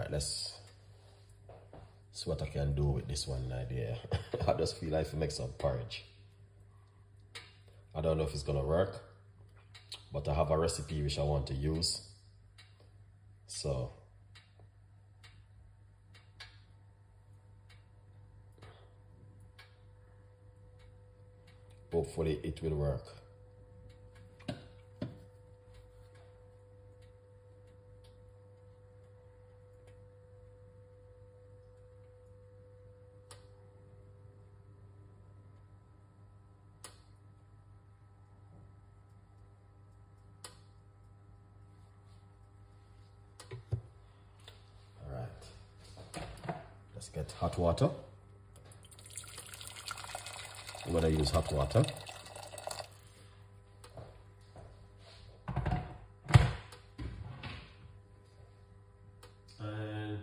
Alright, let's see what I can do with this one idea. I just feel like to make some porridge. I don't know if it's gonna work, but I have a recipe which I want to use. So hopefully it will work. Let's get hot water. I'm gonna use hot water. And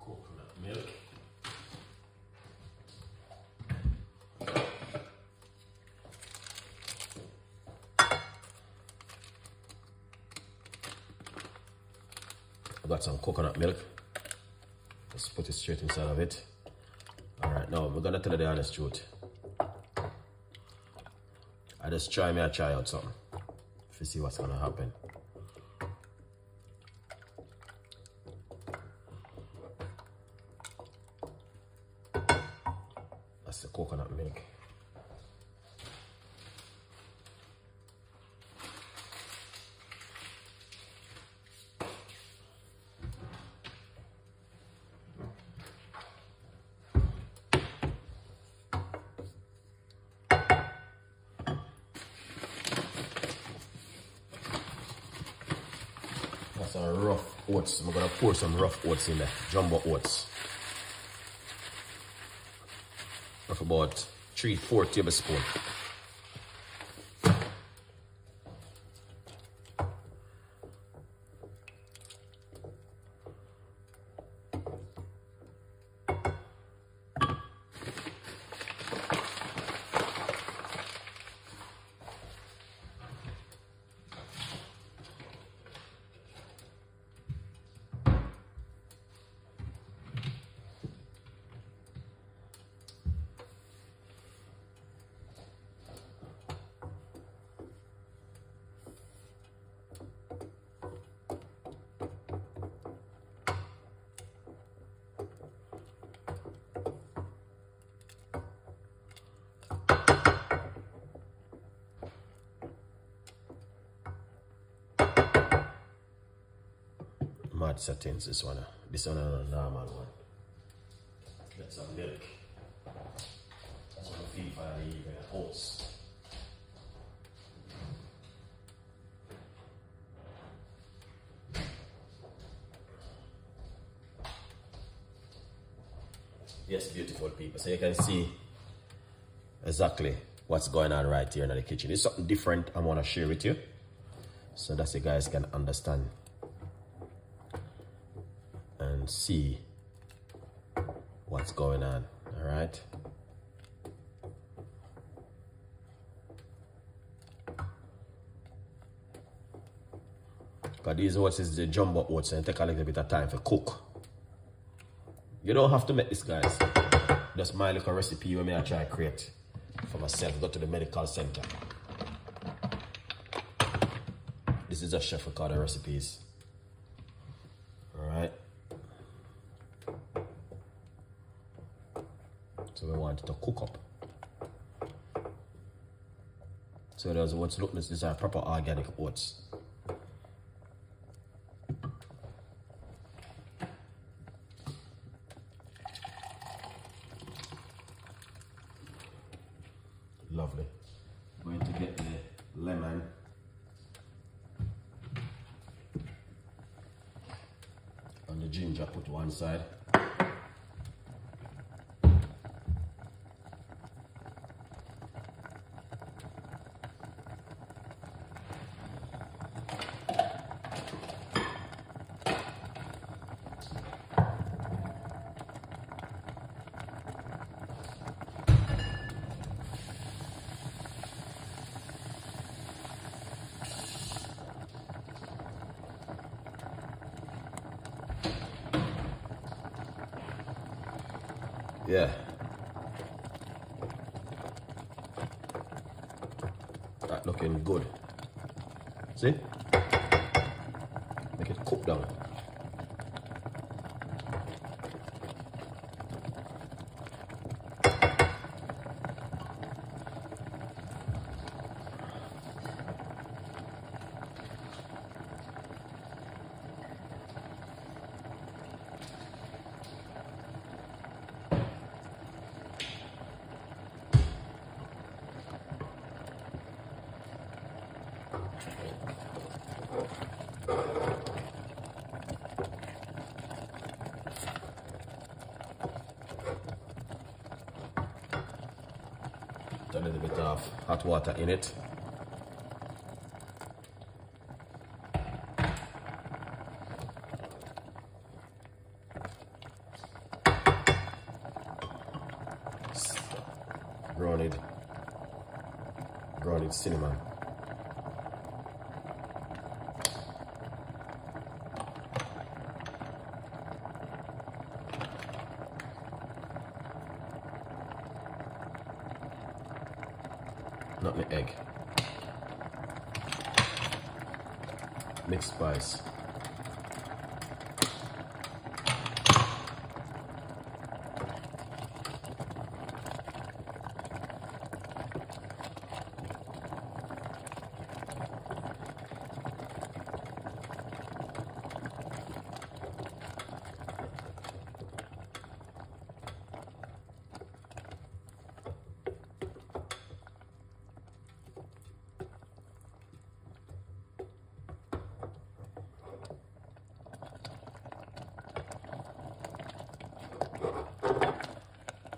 coconut milk. Got some coconut milk. Let's put it straight inside of it. All right, now we're gonna tell you the honest truth. I just try out something to see what's gonna happen. That's the coconut milk. Some rough oats. I'm gonna pour some rough oats in there, jumbo oats. Of about 3-4 tablespoons. Mad settings, this one is a normal one. Get some milk. That's what I feed for the oats. Yes, beautiful people. So you can see exactly what's going on right here in the kitchen. It's something different I want to share with you, so that you guys can understand and see what's going on. All right. Because these oats is the jumbo oats and take a little bit of time to cook. You don't have to make this, guys. Just my little recipe where I try to create for myself. Go to the medical center. This is just Chef Ricardo recipes. All right. So we want it to cook up. So there's oats. Look, these are proper organic oats. Lovely. I'm going to get the lemon. And the ginger put to one side. Yeah. That looking good. See? Make it cook down. A little bit of hot water in it. Grounded cinnamon. Not the egg. Mixed spice.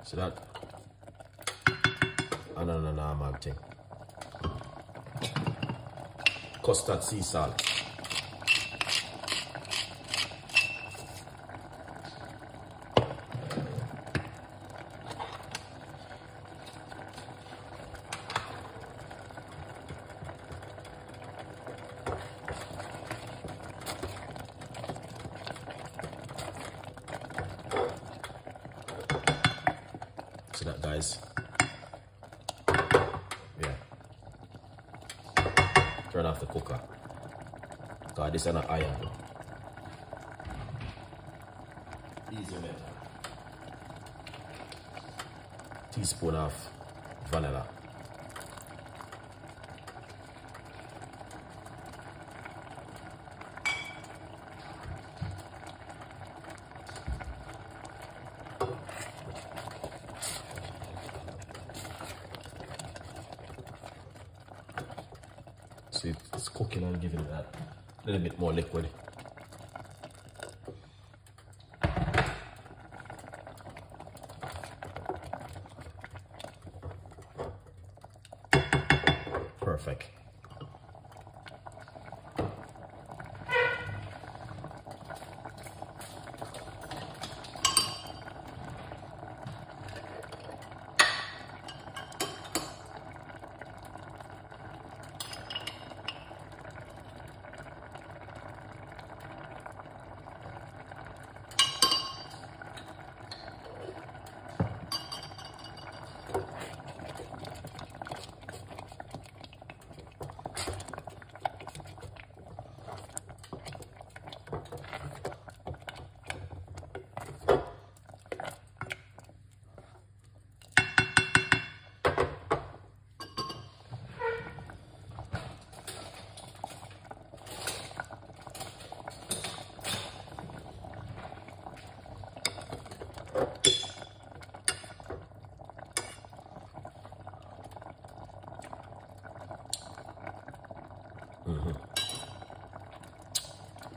So that another normal thing. Custard sea salt. See that, guys? Yeah. Turn off the cooker. God, this is not iron. Easy metal. Teaspoon of vanilla. So it's cooking and giving it that little bit more liquid. Perfect.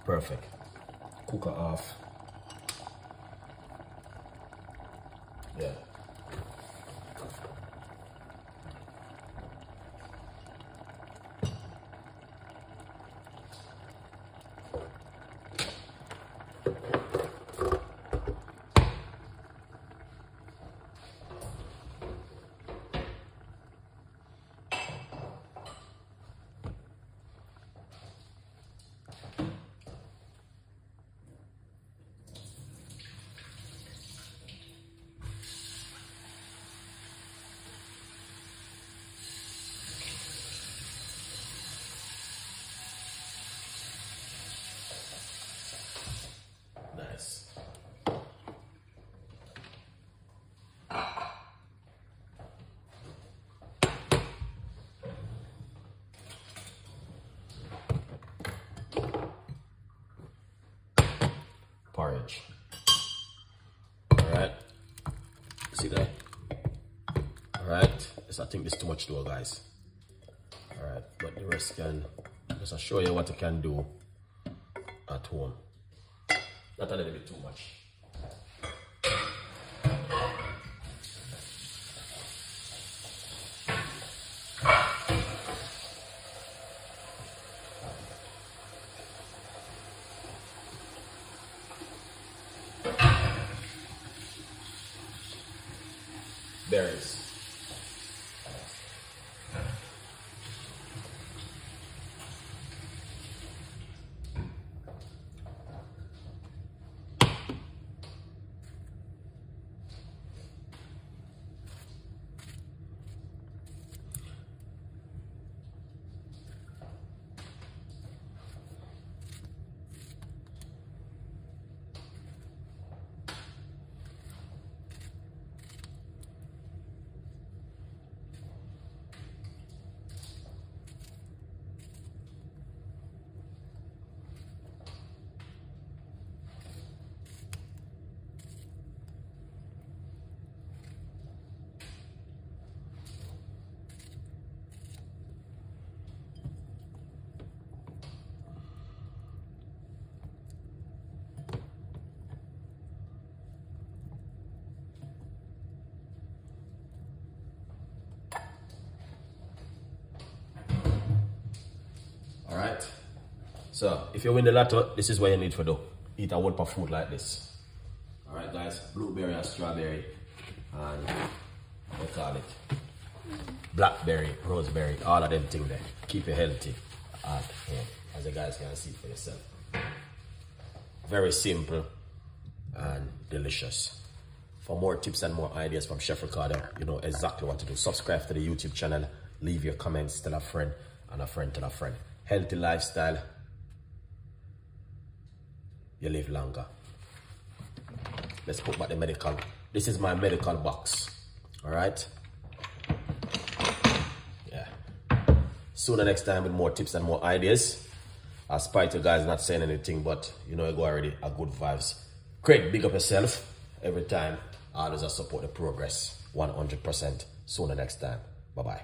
Perfect. Cooker off. Yeah. porridge. Alright. See that? Alright. I think this is too much though, guys. Alright, but the rest can just show you what you can do at home. Not a little bit too much. Berries. Alright, so if you win the lotto, this is what you need to do. Eat a whole pot of food like this. Alright guys, blueberry and strawberry and what call it? Blackberry, roseberry, all of them things there. Keep you healthy at home, as you guys can see for yourself. Very simple and delicious. For more tips and more ideas from Chef Ricardo, you know exactly what to do. Subscribe to the YouTube channel, leave your comments, tell a friend, and a friend tell a friend. Healthy lifestyle, you live longer. Let's put back the medical. This is my medical box. All right. Yeah. Sooner next time with more tips and more ideas. Spite you guys not saying anything, but you know you go already a good vibes. Great, big up yourself every time. Always support the progress 100%. Sooner next time. Bye bye.